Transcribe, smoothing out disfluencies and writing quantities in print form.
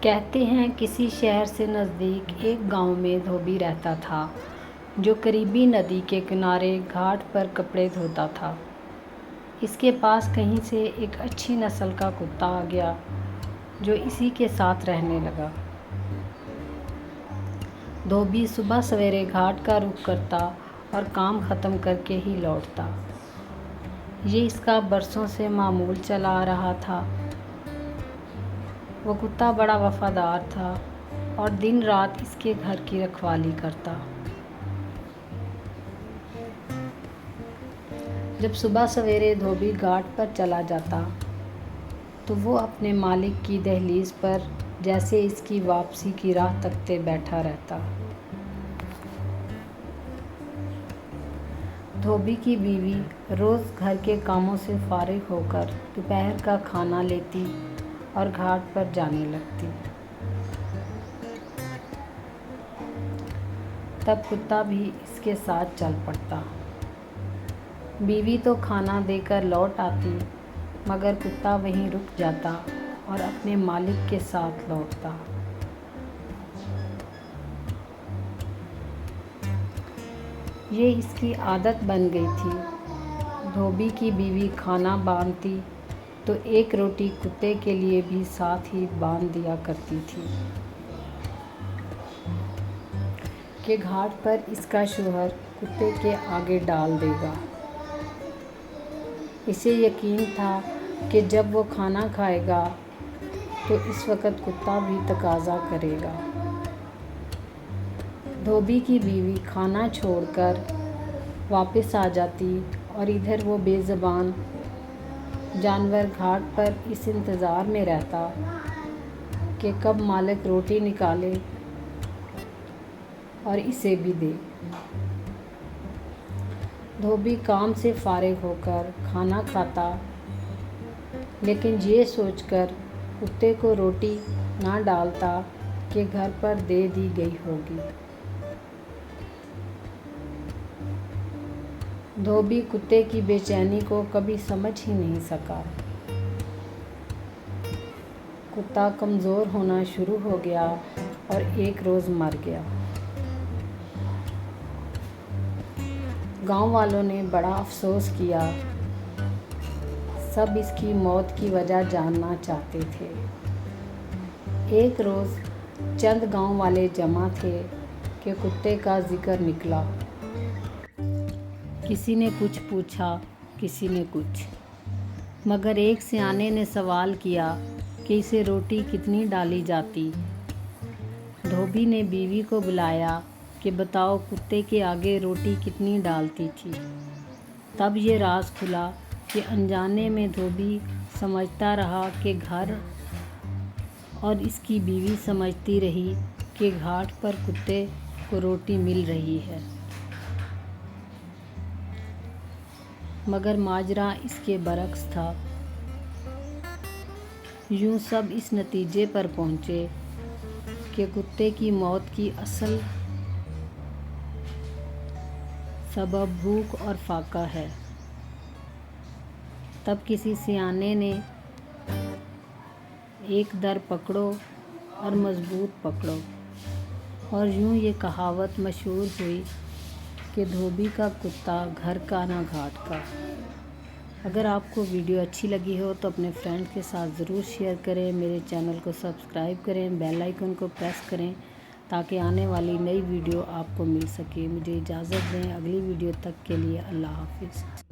کہتے ہیں کسی شہر سے نزدیک ایک گاؤں میں دھوبی رہتا تھا جو قریبی ندی کے کنارے گھاٹ پر کپڑے دھوتا تھا۔ اس کے پاس کہیں سے ایک اچھی نسل کا کتا آ گیا جو اسی کے ساتھ رہنے لگا۔ دھوبی صبح سویرے گھاٹ کا رخ کرتا اور کام ختم کر کے ہی لوٹتا۔ یہ اس کا برسوں سے معمول چلا آ رہا تھا۔ وہ کتا بڑا وفادار تھا اور دن رات اس کے گھر کی رکھوالی کرتا۔ جب صبح سویرے دھوبی گھاٹ پر چلا جاتا تو وہ اپنے مالک کی دہلیز پر جیسے اس کی واپسی کی راہ تکتے بیٹھا رہتا۔ دھوبی کی بیوی روز گھر کے کاموں سے فارغ ہو کر دوپہر کا کھانا لیتی اور گھاٹ پر جانے لگتی۔ تب کتا بھی اس کے ساتھ چل پڑتا۔ بیوی تو کھانا دے کر لوٹ آتی مگر کتا وہیں رک جاتا اور اپنے مالک کے ساتھ لوٹتا۔ یہ اس کی عادت بن گئی تھی۔ دھوبی کی بیوی کھانا باندھتی تو ایک روٹی کتے کے لیے بھی ساتھ ہی باندھ دیا کرتی تھی کہ گھاٹ پر اس کا شوہر کتے کے آگے ڈال دے گا۔ اسے یقین تھا کہ جب وہ کھانا کھائے گا تو اس وقت کتا بھی تقاضا کرے گا۔ دھوبی کی بیوی کھانا چھوڑ کر واپس آ جاتی اور ادھر وہ بے زبان جانور گھاٹ پر اس انتظار میں رہتا کہ کب مالک روٹی نکالے اور اسے بھی دے۔ دھوبی کام سے فارغ ہو کر کھانا کھاتا لیکن یہ سوچ کر کتے کو روٹی نہ ڈالتا کہ گھر پر دے دی گئی ہوگی۔ دھوبی کتے کی بے چینی کو کبھی سمجھ ہی نہیں سکا۔ کتا کمزور ہونا شروع ہو گیا اور ایک روز مر گیا۔ گاؤں والوں نے بڑا افسوس کیا۔ سب اس کی موت کی وجہ جاننا چاہتے تھے۔ ایک روز چند گاؤں والے جمع تھے کہ کتے کا ذکر نکلا۔ کسی نے کچھ پوچھا، کسی نے کچھ، مگر ایک سیانے نے سوال کیا کہ اسے روٹی کتنی ڈالی جاتی۔ دھوبی نے بیوی کو بلایا کہ بتاؤ کتے کے آگے روٹی کتنی ڈالتی تھی۔ تب یہ راز کھلا کہ انجانے میں دھوبی سمجھتا رہا کہ گھر اور اس کی بیوی سمجھتی رہی کہ گھاٹ پر کتے کو روٹی مل رہی ہے، مگر ماجرا اس کے برعکس تھا۔ یوں سب اس نتیجے پر پہنچے کہ کتے کی موت کی اصل سبب بھوک اور فاقہ ہے۔ تب کسی سیانے نے ایک در پکڑو اور مضبوط پکڑو، اور یوں یہ کہاوت مشہور ہوئی کہ دھوبی کا کتا گھر کا نہ گھاٹ کا۔ اگر آپ کو ویڈیو اچھی لگی ہو تو اپنے فرینڈ کے ساتھ ضرور شیئر کریں۔ میرے چینل کو سبسکرائب کریں، بیل آئیکن کو پریس کریں تاکہ آنے والی نئی ویڈیو آپ کو مل سکے۔ مجھے اجازت دیں، اگلی ویڈیو تک کے لیے اللہ حافظ۔